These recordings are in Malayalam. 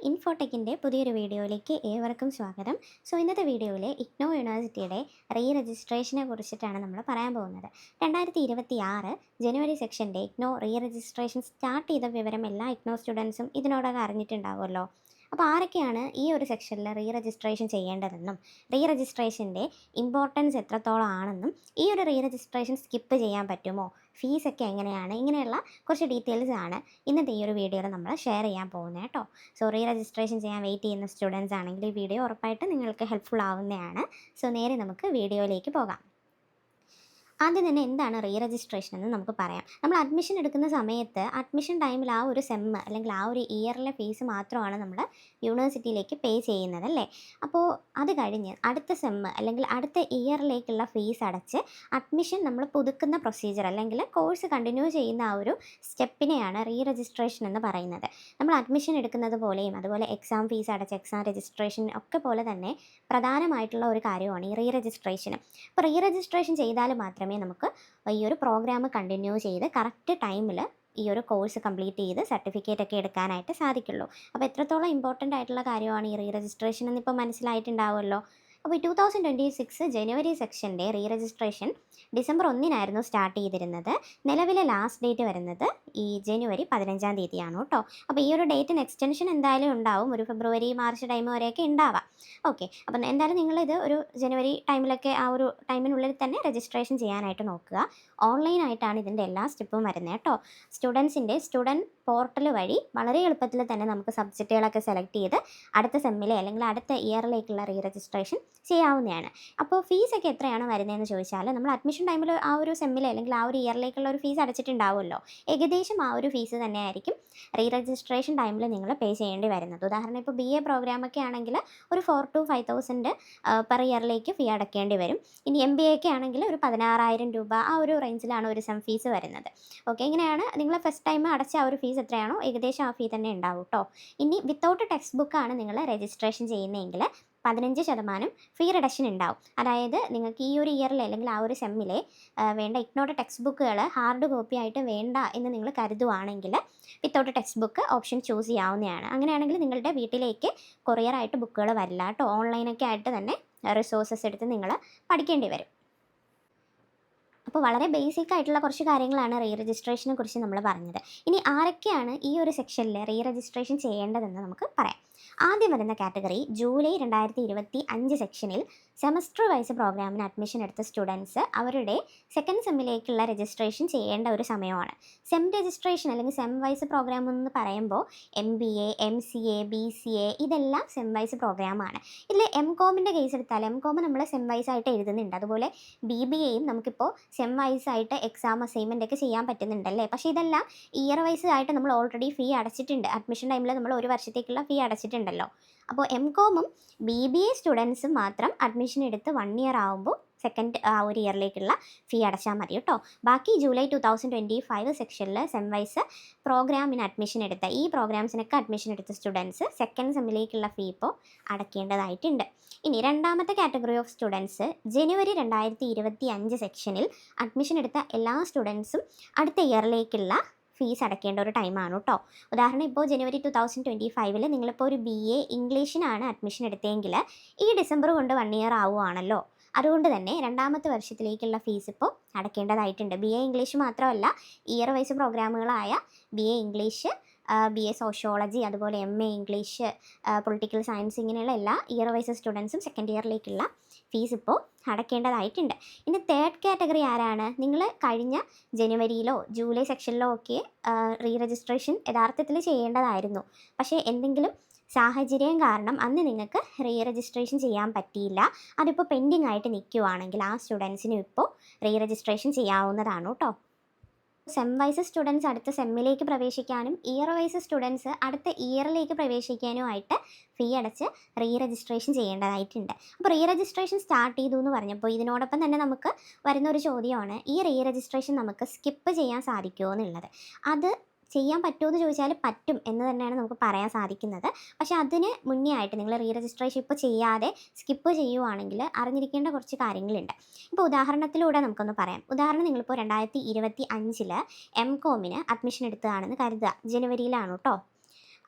ഇൻഫോടെക്കിൻ്റെ പുതിയൊരു വീഡിയോയിലേക്ക് ഏവർക്കും സ്വാഗതം. ഇന്നത്തെ വീഡിയോയിൽ ഇഗ്നോ യൂണിവേഴ്സിറ്റിയുടെ രജിസ്ട്രേഷനെ കുറിച്ചിട്ടാണ് നമ്മൾ പറയാൻ പോകുന്നത്. 2026 ജനുവരി സെക്ഷൻ്റെ ഇഗ്നോ രജിസ്ട്രേഷൻ സ്റ്റാർട്ട് ചെയ്ത വിവരം എല്ലാ ഇഗ്നോ സ്റ്റുഡൻസും ഇതിനോടകം അറിഞ്ഞിട്ടുണ്ടാവുമല്ലോ. അപ്പോൾ ആരൊക്കെയാണ് ഈ ഒരു സെക്ഷനിൽ രജിസ്ട്രേഷൻ ചെയ്യേണ്ടതെന്നും രജിസ്ട്രേഷൻ്റെ ഇമ്പോർട്ടൻസ് എത്രത്തോളം ആണെന്നും ഈ ഒരു രജിസ്ട്രേഷൻ സ്കിപ്പ് ചെയ്യാൻ പറ്റുമോ, ഫീസൊക്കെ എങ്ങനെയാണ്, ഇങ്ങനെയുള്ള കുറച്ച് ഡീറ്റെയിൽസ് ആണ് ഇന്നത്തെ ഈ ഒരു വീഡിയോയിൽ നമ്മൾ ഷെയർ ചെയ്യാൻ പോകുന്നത് കേട്ടോ. രജിസ്ട്രേഷൻ ചെയ്യാൻ വെയിറ്റ് ചെയ്യുന്ന സ്റ്റുഡൻസ് ആണെങ്കിൽ ഈ വീഡിയോ ഉറപ്പായിട്ട് നിങ്ങൾക്ക് ഹെൽപ്ഫുൾ ആവുന്നതാണ്. നേരെ നമുക്ക് വീഡിയോയിലേക്ക് പോകാം. ആദ്യം തന്നെ എന്താണ് രജിസ്ട്രേഷൻ എന്ന് നമുക്ക് പറയാം. നമ്മൾ അഡ്മിഷൻ എടുക്കുന്ന സമയത്ത് അഡ്മിഷൻ ടൈമിൽ ആ ഒരു സെമ്മ് അല്ലെങ്കിൽ ആ ഒരു ഇയറിലെ ഫീസ് മാത്രമാണ് നമ്മൾ യൂണിവേഴ്സിറ്റിയിലേക്ക് പേ ചെയ്യുന്നത് അല്ലേ. അപ്പോൾ അത് കഴിഞ്ഞ് അടുത്ത സെമ്മ് അല്ലെങ്കിൽ അടുത്ത ഇയറിലേക്കുള്ള ഫീസ് അടച്ച് അഡ്മിഷൻ നമ്മൾ പുതുക്കുന്ന പ്രൊസീജിയർ അല്ലെങ്കിൽ കോഴ്സ് കണ്ടിന്യൂ ചെയ്യുന്ന ആ ഒരു സ്റ്റെപ്പിനെയാണ് രജിസ്ട്രേഷൻ എന്ന് പറയുന്നത്. നമ്മൾ അഡ്മിഷൻ എടുക്കുന്നത് പോലെയും അതുപോലെ എക്സാം ഫീസ് അടച്ച് എക്സാം രജിസ്ട്രേഷൻ ഒക്കെ പോലെ തന്നെ പ്രധാനമായിട്ടുള്ള ഒരു കാര്യമാണ് ഈ രജിസ്ട്രേഷൻ. അപ്പോൾ രജിസ്ട്രേഷൻ ചെയ്താൽ മാത്രമേ നമുക്ക് ഈ ഒരു പ്രോഗ്രാം കണ്ടിന്യൂ ചെയ്ത് കറക്റ്റ് ടൈമിൽ ഈ ഒരു കോഴ്സ് കംപ്ലീറ്റ് ചെയ്ത് സർട്ടിഫിക്കറ്റ് ഒക്കെ എടുക്കാനായിട്ട് സാധിക്കുള്ളൂ. അപ്പോൾ എത്രത്തോളം ഇമ്പോർട്ടൻ്റ് ആയിട്ടുള്ള കാര്യമാണ് ഈ രജിസ്ട്രേഷൻ എന്നിപ്പോൾ മനസ്സിലായിട്ടുണ്ടാവുമല്ലോ. അപ്പോൾ 2026 ജനുവരി സെക്ഷൻ്റെ രജിസ്ട്രേഷൻ ഡിസംബർ 1 സ്റ്റാർട്ട് ചെയ്തിരുന്നത്. നിലവിലെ ലാസ്റ്റ് ഡേറ്റ് വരുന്നത് ഈ ജനുവരി 15 കേട്ടോ. അപ്പോൾ ഈ ഒരു ഡേറ്റിന് എക്സ്റ്റൻഷൻ എന്തായാലും ഉണ്ടാവും, ഒരു ഫെബ്രുവരി മാർച്ച് ടൈം വരെയൊക്കെ ഉണ്ടാവാം. ഓക്കെ, അപ്പം എന്തായാലും നിങ്ങളിത് ഒരു ജനുവരി ടൈമിലൊക്കെ ആ ഒരു ടൈമിനുള്ളിൽ തന്നെ രജിസ്ട്രേഷൻ ചെയ്യാനായിട്ട് നോക്കുക. ഓൺലൈനായിട്ടാണ് ഇതിൻ്റെ എല്ലാ സ്റ്റെപ്പും വരുന്നത് കേട്ടോ. സ്റ്റുഡൻറ്റ് പോർട്ടൽ വഴി വളരെ എളുപ്പത്തിൽ തന്നെ നമുക്ക് സബ്ജക്റ്റുകളൊക്കെ സെലക്ട് ചെയ്ത് അടുത്ത സെമ്മിലെ അല്ലെങ്കിൽ അടുത്ത ഇയറിലേക്കുള്ള രജിസ്ട്രേഷൻ ചെയ്യാവുന്നതാണ്. അപ്പോൾ ഫീസൊക്കെ എത്രയാണ് വരുന്നതെന്ന് ചോദിച്ചാൽ, നമ്മൾ അഡ്മിഷൻ ടൈമിൽ ആ ഒരു സെമ്മിലെ അല്ലെങ്കിൽ ആ ഒരു ഇയറിലേക്കുള്ള ഒരു ഫീസ് അടച്ചിട്ടുണ്ടാവുമല്ലോ, ഏകദേശം ആ ഒരു ഫീസ് തന്നെയായിരിക്കും രജിസ്ട്രേഷൻ ടൈമിൽ നിങ്ങൾ പേ ചെയ്യേണ്ടി വരുന്നത്. ഉദാഹരണം ഇപ്പോൾ BA പ്രോഗ്രാമൊക്കെ ആണെങ്കിൽ ഒരു 4,000 to 5,000 പെർ ഇയറിലേക്ക് ഫീ അടയ്ക്കേണ്ടി വരും. ഇനി MBA ഒക്കെ ആണെങ്കിൽ ഒരു 16,000 രൂപ ആ ഒരു റേഞ്ചിലാണ് ഒരു സെം ഫീസ് വരുന്നത്. ഓക്കെ, ഇങ്ങനെയാണ് നിങ്ങൾ ഫസ്റ്റ് ടൈം അടച്ച ആ ഒരു ഫീസ് എത്രയാണോ ഏകദേശം ആ ഫീ തന്നെ ഉണ്ടാവും കേട്ടോ. ഇനി വിത്തൗട്ട് ടെക്സ്റ്റ് ബുക്കാണ് നിങ്ങൾ രജിസ്ട്രേഷൻ ചെയ്യുന്നതെങ്കിൽ 15% ഫീ റിഡക്ഷൻ ഉണ്ടാവും. അതായത് നിങ്ങൾക്ക് ഈ ഒരു ഇയറിൽ അല്ലെങ്കിൽ ആ ഒരു സെമ്മിലെ വേണ്ട ഇഗ്നോയുടെ ടെക്സ്റ്റ് ബുക്കുകൾ ഹാർഡ് കോപ്പി ആയിട്ട് വേണ്ട എന്ന് നിങ്ങൾ കരുതുവാണെങ്കിൽ without text book option choose ചെയ്യാവുന്നതാണ്. അങ്ങനെയാണെങ്കിൽ നിങ്ങളുടെ വീട്ടിലേക്ക് കൊറിയറായിട്ട് ബുക്കുകൾ വരില്ല കേട്ടോ. ഓൺലൈനൊക്കെ ആയിട്ട് തന്നെ റിസോഴ്സസ് എടുത്ത് നിങ്ങൾ പഠിക്കേണ്ടി വരും. അപ്പോൾ വളരെ ബേസിക് ആയിട്ടുള്ള കുറച്ച് കാര്യങ്ങളാണ് രജിസ്ട്രേഷനെ കുറിച്ച് നമ്മൾ പറഞ്ഞത്. ഇനി ആരൊക്കെയാണ് ഈ ഒരു സെക്ഷനിൽ രജിസ്ട്രേഷൻ ചെയ്യേണ്ടതെന്ന് നമുക്ക് പറയാം. ആദ്യം വരുന്ന കാറ്റഗറി ജൂലൈ 2025 സെക്ഷനിൽ സെമസ്റ്റർ വൈസ് പ്രോഗ്രാമിന് അഡ്മിഷൻ എടുത്ത സ്റ്റുഡൻസ് അവരുടെ സെക്കൻഡ് സെമ്മിലേക്കുള്ള രജിസ്ട്രേഷൻ ചെയ്യേണ്ട ഒരു സമയമാണ്. സെം രജിസ്ട്രേഷൻ അല്ലെങ്കിൽ സെം വൈസ് പ്രോഗ്രാം എന്ന് പറയുമ്പോൾ MBA, MCA, BCA ഇതെല്ലാം സെം വൈസ് പ്രോഗ്രാമാണ്. ഇതിൽ MCOMൻ്റെ കേസ് എടുത്താൽ MCOM നമ്മൾ സെം വൈസ് ആയിട്ട് എഴുതുന്നുണ്ട്. അതുപോലെ BBAയും നമുക്കിപ്പോൾ സെം വൈസ് ആയിട്ട് എക്സാം അസൈൻമെൻ്റ് ഒക്കെ ചെയ്യാൻ പറ്റുന്നുണ്ടല്ലേ. പക്ഷേ ഇതെല്ലാം ഇയർ വൈസ് ആയിട്ട് നമ്മൾ ഓൾറെഡി ഫീ അടച്ചിട്ടുണ്ട്. അഡ്മിഷൻ ടൈമിൽ നമ്മൾ ഒരു വർഷത്തേക്കുള്ള ഫീ അടച്ചിട്ടുണ്ടല്ലോ. അപ്പോൾ MCOMും BBA സ്റ്റുഡൻസും മാത്രം അഡ്മിഷൻ എടുത്ത് 1 ഇയർ ആകുമ്പോൾ സെക്കൻഡ് ആ ഒരു ഇയറിലേക്കുള്ള ഫീ അടച്ചാൽ മതി കേട്ടോ. ബാക്കി ജൂലൈ 2025 സെക്ഷനിൽ സെം വൈസ് പ്രോഗ്രാമിന് അഡ്മിഷൻ എടുത്ത ഈ പ്രോഗ്രാംസിനൊക്കെ അഡ്മിഷൻ എടുത്ത സ്റ്റുഡൻസ് സെക്കൻഡ് സെമ്മിലേക്കുള്ള ഫീ ഇപ്പോൾ അടയ്ക്കേണ്ടതായിട്ടുണ്ട്. ഇനി രണ്ടാമത്തെ കാറ്റഗറി ഓഫ് സ്റ്റുഡൻസ് ജനുവരി 2025 സെക്ഷനിൽ അഡ്മിഷൻ എടുത്ത എല്ലാ സ്റ്റുഡൻസും അടുത്ത ഇയറിലേക്കുള്ള ഫീസ് അടയ്ക്കേണ്ട ഒരു ടൈമാണ് കേട്ടോ. ഉദാഹരണം ഇപ്പോൾ ജനുവരി 2025 നിങ്ങളിപ്പോൾ ഒരു BA ഇംഗ്ലീഷിനാണ് അഡ്മിഷൻ എടുത്തതെങ്കിൽ ഈ ഡിസംബർ കൊണ്ട് 1 ഇയർ ആവുകയാണല്ലോ. അതുകൊണ്ട് തന്നെ രണ്ടാമത്തെ വർഷത്തിലേക്കുള്ള ഫീസ് ഇപ്പോൾ അടയ്ക്കേണ്ടതായിട്ടുണ്ട്. BA ഇംഗ്ലീഷ് മാത്രമല്ല, ഇയർ വൈസ് പ്രോഗ്രാമുകളായ BA ഇംഗ്ലീഷ്, BA സോഷ്യോളജി, അതുപോലെ MA ഇംഗ്ലീഷ്, പൊളിറ്റിക്കൽ സയൻസ്, ഇങ്ങനെയുള്ള എല്ലാ ഇയർ വൈസ് സ്റ്റുഡൻസും സെക്കൻഡ് ഇയറിലേക്കുള്ള ഫീസ് ഇപ്പോൾ അടയ്ക്കേണ്ടതായിട്ടുണ്ട്. ഇനി തേർഡ് കാറ്റഗറി ആരാണ്? നിങ്ങൾ കഴിഞ്ഞ ജനുവരിയിലോ ജൂലൈ സെക്ഷനിലോ ഒക്കെ രജിസ്ട്രേഷൻ യഥാർത്ഥത്തിൽ ചെയ്യേണ്ടതായിരുന്നു. പക്ഷേ എന്തെങ്കിലും സാഹചര്യം കാരണം അന്ന് നിങ്ങൾക്ക് രജിസ്ട്രേഷൻ ചെയ്യാൻ പറ്റിയില്ല. അതിപ്പോൾ പെൻഡിങ് ആയിട്ട് നിൽക്കുവാണെങ്കിൽ ആ സ്റ്റുഡൻസിനും ഇപ്പോൾ രജിസ്ട്രേഷൻ ചെയ്യാവുന്നതാണ് കേട്ടോ. സെം വൈസ് സ്റ്റുഡൻസ് അടുത്ത സെമ്മിലേക്ക് പ്രവേശിക്കാനും ഇയർ വൈസ് സ്റ്റുഡൻസ് അടുത്ത ഇയറിലേക്ക് പ്രവേശിക്കാനുമായിട്ട് ഫീ അടച്ച് രജിസ്ട്രേഷൻ ചെയ്യേണ്ടതായിട്ടുണ്ട്. അപ്പോൾ രജിസ്ട്രേഷൻ സ്റ്റാർട്ട് ചെയ്തു എന്ന് പറഞ്ഞപ്പോൾ ഇതിനോടൊപ്പം തന്നെ നമുക്ക് വരുന്നൊരു ചോദ്യമാണ്, ഈ രജിസ്ട്രേഷൻ നമുക്ക് സ്കിപ്പ് ചെയ്യാൻ സാധിക്കുമോ എന്നുള്ളത്. അത് ചെയ്യാൻ പറ്റുമോ എന്ന് ചോദിച്ചാൽ പറ്റും എന്ന് തന്നെയാണ് നമുക്ക് പറയാൻ സാധിക്കുന്നത്. പക്ഷേ അതിന് മുന്നേ ആയിട്ട് നിങ്ങൾ രജിസ്ട്രേഷൻ ഇപ്പോൾ ചെയ്യാതെ സ്കിപ്പ് ചെയ്യുവാണെങ്കിൽ അറിഞ്ഞിരിക്കേണ്ട കുറച്ച് കാര്യങ്ങളുണ്ട്. ഇപ്പോൾ ഉദാഹരണത്തിലൂടെ നമുക്കൊന്ന് പറയാം. ഉദാഹരണം, നിങ്ങളിപ്പോൾ 2025 MCOMന് അഡ്മിഷൻ എടുത്തതാണെന്ന് കരുതുക. ജനുവരിയിലാണ് കേട്ടോ.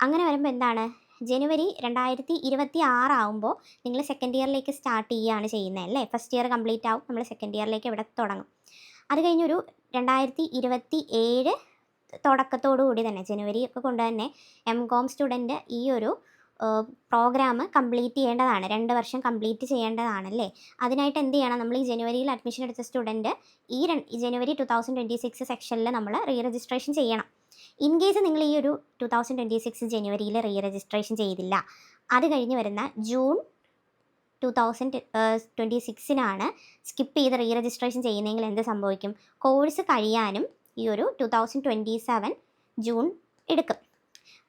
അങ്ങനെ വരുമ്പോൾ എന്താണ്, ജനുവരി 2026 ആകുമ്പോൾ നിങ്ങൾ സെക്കൻഡ് ഇയറിലേക്ക് സ്റ്റാർട്ട് ചെയ്യുകയാണ് ചെയ്യുന്നത് അല്ലേ. ഫസ്റ്റ് ഇയർ കംപ്ലീറ്റ് ആവും, നമ്മൾ സെക്കൻഡ് ഇയറിലേക്ക് ഇവിടെ തുടങ്ങും. അത് കഴിഞ്ഞൊരു 2027 തുടക്കത്തോടു കൂടി തന്നെ ജനുവരി ഒക്കെ കൊണ്ട് തന്നെ MCOM സ്റ്റുഡൻറ്റ് ഈ ഒരു പ്രോഗ്രാം കംപ്ലീറ്റ് ചെയ്യേണ്ടതാണ്. 2 വർഷം കംപ്ലീറ്റ് ചെയ്യേണ്ടതാണല്ലേ. അതിനായിട്ട് എന്ത് ചെയ്യണം, നമ്മൾ ഈ ജനുവരിയിൽ അഡ്മിഷൻ എടുത്ത സ്റ്റുഡൻറ്റ് ഈ ജനുവരി 2026 സെക്ഷനിൽ നമ്മൾ റീ രജിസ്ട്രേഷൻ ചെയ്യണം. ഇൻ കേസ് നിങ്ങൾ ഈ ഒരു 2026 ജനുവരിയിൽ റീ രജിസ്ട്രേഷൻ ചെയ്തില്ല, അത് കഴിഞ്ഞ് വരുന്ന ജൂൺ 2026 സ്കിപ്പ് ചെയ്ത് റീ രജിസ്ട്രേഷൻ ചെയ്യുന്നതെങ്കിൽ എന്ത് സംഭവിക്കും, കോഴ്സ് കഴിയാനും ഈ ഒരു 2027 ജൂൺ എടുക്കും.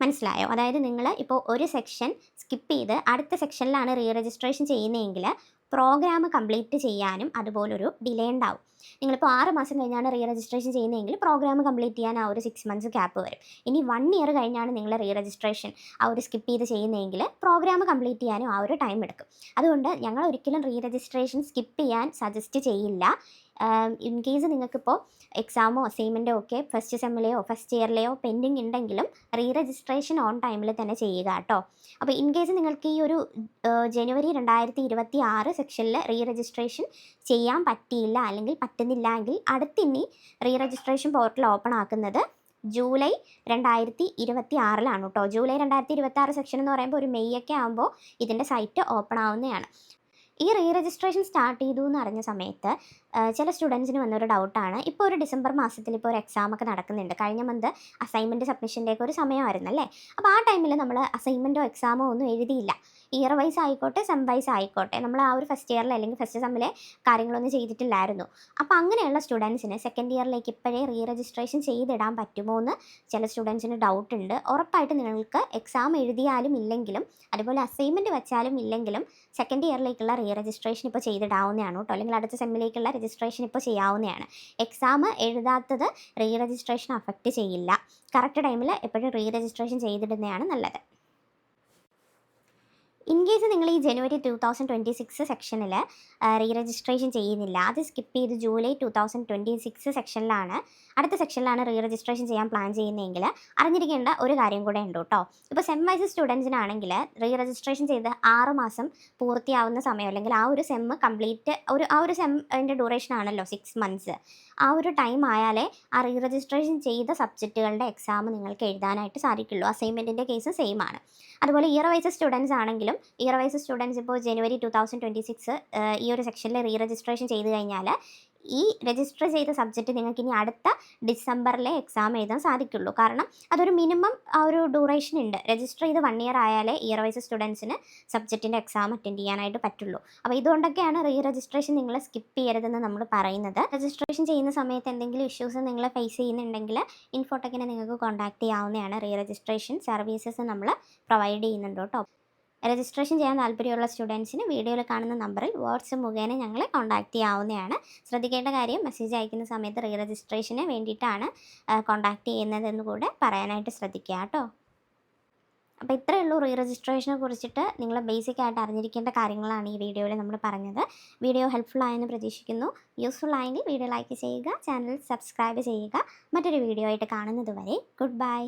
മനസ്സിലായോ? അതായത് നിങ്ങൾ ഇപ്പോൾ ഒരു സെക്ഷൻ സ്കിപ്പ് ചെയ്ത് അടുത്ത സെക്ഷനിലാണ് റീ രജിസ്ട്രേഷൻ ചെയ്യുന്നതെങ്കിൽ പ്രോഗ്രാം കംപ്ലീറ്റ് ചെയ്യാനും അതുപോലൊരു ഡിലേ ഉണ്ടാവും. നിങ്ങളിപ്പോൾ 6 മാസം കഴിഞ്ഞാണ് റീ രജിസ്ട്രേഷൻ ചെയ്യുന്നതെങ്കിൽ പ്രോഗ്രാം കംപ്ലീറ്റ് ചെയ്യാൻ ആ ഒരു 6 മന്ത്സ് ഗ്യാപ്പ് വരും. ഇനി 1 ഇയർ കഴിഞ്ഞാണ് നിങ്ങൾ റീ രജിസ്ട്രേഷൻ ആ ഒരു സ്കിപ്പ് ചെയ്ത് ചെയ്യുന്നതെങ്കിൽ പ്രോഗ്രാം കംപ്ലീറ്റ് ചെയ്യാനും ആ ഒരു ടൈം എടുക്കും. അതുകൊണ്ട് ഞങ്ങൾ ഒരിക്കലും റീ രജിസ്ട്രേഷൻ സ്കിപ്പ് ചെയ്യാൻ സജസ്റ്റ് ചെയ്യില്ല. ഇൻ കേസ് നിങ്ങൾക്കിപ്പോൾ എക്സാമോ അസൈൻമെൻറ്റോ ഒക്കെ ഫസ്റ്റ് സെമ്മിലെയോ ഫസ്റ്റ് ഇയറിലെയോ പെൻഡിങ് ഉണ്ടെങ്കിലും റീ രജിസ്ട്രേഷൻ ഓൺ ടൈമിൽ തന്നെ ചെയ്യുക കേട്ടോ. അപ്പോൾ ഇൻ കേസ് നിങ്ങൾക്ക് ഈ ഒരു ജനുവരി 2026 സെക്ഷനിൽ റീ രജിസ്ട്രേഷൻ ചെയ്യാൻ പറ്റിയില്ല അല്ലെങ്കിൽ പറ്റുന്നില്ല എങ്കിൽ അടുത്തിനി റീ രജിസ്ട്രേഷൻ പോർട്ടൽ ഓപ്പൺ ആക്കുന്നത് ജൂലൈ 2026 കേട്ടോ. ജൂലൈ 2026 സെക്ഷൻ എന്ന് പറയുമ്പോൾ ഒരു മെയ് ഒക്കെ ആകുമ്പോൾ ഇതിൻ്റെ സൈറ്റ് ഓപ്പൺ ആവുന്നതാണ്. ഈ റീ രജിസ്ട്രേഷൻ സ്റ്റാർട്ട് ചെയ്തു എന്ന് അറിഞ്ഞ സമയത്ത് ചില സ്റ്റുഡൻസിന് വന്നൊരു ഡൗട്ടാണ്, ഇപ്പോൾ ഒരു ഡിസംബർ മാസത്തിൽ ഇപ്പോൾ ഒരു എക്സാം ഒക്കെ നടക്കുന്നുണ്ട്. കഴിഞ്ഞ മന്ത് അസൈൻമെൻറ്റ് സബ്മിഷൻ്റെയൊക്കെ ഒരു സമയമായിരുന്നല്ലേ. അപ്പോൾ ആ ടൈമിൽ നമ്മൾ അസൈൻമെൻറ്റോ എക്സാമോ ഒന്നും എഴുതിയില്ല. ഇയർ വൈസ് ആയിക്കോട്ടെ സെം വൈസ് ആയിക്കോട്ടെ, നമ്മൾ ആ ഒരു ഫസ്റ്റ് ഇയറിൽ അല്ലെങ്കിൽ ഫസ്റ്റ് സെമ്മിലെ കാര്യങ്ങളൊന്നും ചെയ്തിട്ടില്ലായിരുന്നു. അപ്പോൾ അങ്ങനെയുള്ള സ്റ്റുഡൻസിന് സെക്കൻഡ് ഇയറിലേക്ക് ഇപ്പോഴേ റീ രജിസ്ട്രേഷൻ ചെയ്തിടാൻ പറ്റുമോ എന്ന് ചില സ്റ്റുഡൻസിന് ഡൗട്ട് ഉണ്ട്. ഉറപ്പായിട്ട് നിങ്ങൾക്ക് എക്സാം എഴുതിയാലും ഇല്ലെങ്കിലും അതുപോലെ അസൈൻമെൻറ്റ് വെച്ചാലും ഇല്ലെങ്കിലും സെക്കൻഡ് ഇയറിലേക്കുള്ള റീ രജിസ്ട്രേഷൻ ഇപ്പോൾ ചെയ്തിടാവുന്നതാണ് കേട്ടോ. അല്ലെങ്കിൽ അടുത്ത സെമ്മിലേക്കുള്ള രജിസ്ട്രേഷൻ ഇപ്പോൾ ചെയ്യാവുന്നതാണ്. എക്സാം എഴുതാത്തത് റീ രജിസ്ട്രേഷൻ അഫക്റ്റ് ചെയ്യില്ല. കറക്റ്റ് ടൈമിൽ എപ്പോഴും റീ രജിസ്ട്രേഷൻ ചെയ്തിടുന്നതാണ് നല്ലത്. ഇൻ കേസ് നിങ്ങൾ ഈ ജനുവരി 2026 സെക്ഷനിൽ റീ രജിസ്ട്രേഷൻ ചെയ്യുന്നില്ല, അത് സ്കിപ്പ് ചെയ്ത് ജൂലൈ 2026 സെക്ഷനിലാണ് അടുത്ത സെക്ഷനിലാണ് റീ രജിസ്ട്രേഷൻ ചെയ്യാൻ പ്ലാൻ ചെയ്യുന്നതെങ്കിൽ അറിഞ്ഞിരിക്കേണ്ട ഒരു കാര്യം കൂടെ ഉണ്ട് കേട്ടോ. ഇപ്പോൾ സെം വൈസ് സ്റ്റുഡൻസിനാണെങ്കിൽ റീ രജിസ്ട്രേഷൻ ചെയ്ത് 6 മാസം പൂർത്തിയാവുന്ന സമയം അല്ലെങ്കിൽ ആ ഒരു സെം കംപ്ലീറ്റ് ആ ഒരു സെം അതിൻ്റെ ഡ്യൂറേഷൻ ആണല്ലോ 6 മന്ത്സ്. ആ ഒരു ടൈം ആയാലേ ആ റീ രജിസ്ട്രേഷൻ ചെയ്ത സബ്ജക്റ്റുകളുടെ എക്സാം നിങ്ങൾക്ക് എഴുതാനായിട്ട് സാധിക്കുള്ളൂ. അസൈൻമെൻറ്റിൻ്റെ കേസ് സെയിം ആണ്. അതുപോലെ ഇയർ വൈസ് സ്റ്റുഡൻസ് ആണെങ്കിലും ഇയർ വൈസ് സ്റ്റുഡൻസ് ഇപ്പോൾ ജനുവരി 2026 ഈ ഒരു സെക്ഷനിൽ റീ രജിസ്ട്രേഷൻ ചെയ്ത് കഴിഞ്ഞാൽ ഈ രജിസ്റ്റർ ചെയ്ത സബ്ജക്റ്റ് നിങ്ങൾക്ക് ഇനി അടുത്ത ഡിസംബറിലെ എക്സാം എഴുതാൻ സാധിക്കുള്ളൂ. കാരണം അതൊരു മിനിമം ആ ഒരു ഡ്യൂറേഷൻ ഉണ്ട്. രജിസ്റ്റർ ചെയ്ത് 1 ഇയർ ആയാലേ ഇയർ വൈസ് സ്റ്റുഡൻസിന് സബ്ജക്റ്റിൻ്റെ എക്സാം അറ്റൻഡ് ചെയ്യാനായിട്ട് പറ്റുള്ളൂ. അപ്പോൾ ഇതുകൊണ്ടൊക്കെയാണ് റീ രജിസ്ട്രേഷൻ നിങ്ങൾ സ്കിപ്പ് ചെയ്യരുതെന്ന് നമ്മൾ പറയുന്നത്. രജിസ്ട്രേഷൻ ചെയ്യുന്ന സമയത്ത് എന്തെങ്കിലും ഇഷ്യൂസ് നിങ്ങൾ ഫേസ് ചെയ്യുന്നുണ്ടെങ്കിൽ ഇൻഫോടെക്കിനെ നിങ്ങൾക്ക് കോൺടാക്ട് ചെയ്യാവുന്നതാണ്. റീ രജിസ്ട്രേഷൻ സർവീസസ് നമ്മൾ പ്രൊവൈഡ് ചെയ്യുന്നുണ്ട് കേട്ടോ. രജിസ്ട്രേഷൻ ചെയ്യാൻ താല്പര്യമുള്ള സ്റ്റുഡൻസിന് വീഡിയോയിൽ കാണുന്ന നമ്പറിൽ വാട്സപ്പ് മുഖേന ഞങ്ങളെ കോൺടാക്ട് ചെയ്യാവുന്നതാണ്. ശ്രദ്ധിക്കേണ്ട കാര്യം, മെസ്സേജ് അയക്കുന്ന സമയത്ത് റീ രജിസ്ട്രേഷന് വേണ്ടിയിട്ടാണ് കോൺടാക്ട് ചെയ്യുന്നതെന്ന് കൂടെ പറയാനായിട്ട് ശ്രദ്ധിക്കുക കേട്ടോ. അപ്പോൾ ഇത്രയേ ഉള്ളൂ റീ രജിസ്ട്രേഷനെ കുറിച്ചിട്ട് നിങ്ങൾ ബേസിക് ആയിട്ട് അറിഞ്ഞിരിക്കേണ്ട കാര്യങ്ങളാണ് ഈ വീഡിയോയിൽ നമ്മൾ പറഞ്ഞത്. വീഡിയോ ഹെൽപ്ഫുൾ ആയെന്ന് പ്രതീക്ഷിക്കുന്നു. യൂസ്ഫുൾ ആയെങ്കിൽ വീഡിയോ ലൈക്ക് ചെയ്യുക, ചാനൽ സബ്സ്ക്രൈബ് ചെയ്യുക. മറ്റൊരു വീഡിയോ ആയിട്ട് കാണുന്നത് വരെ ഗുഡ് ബൈ.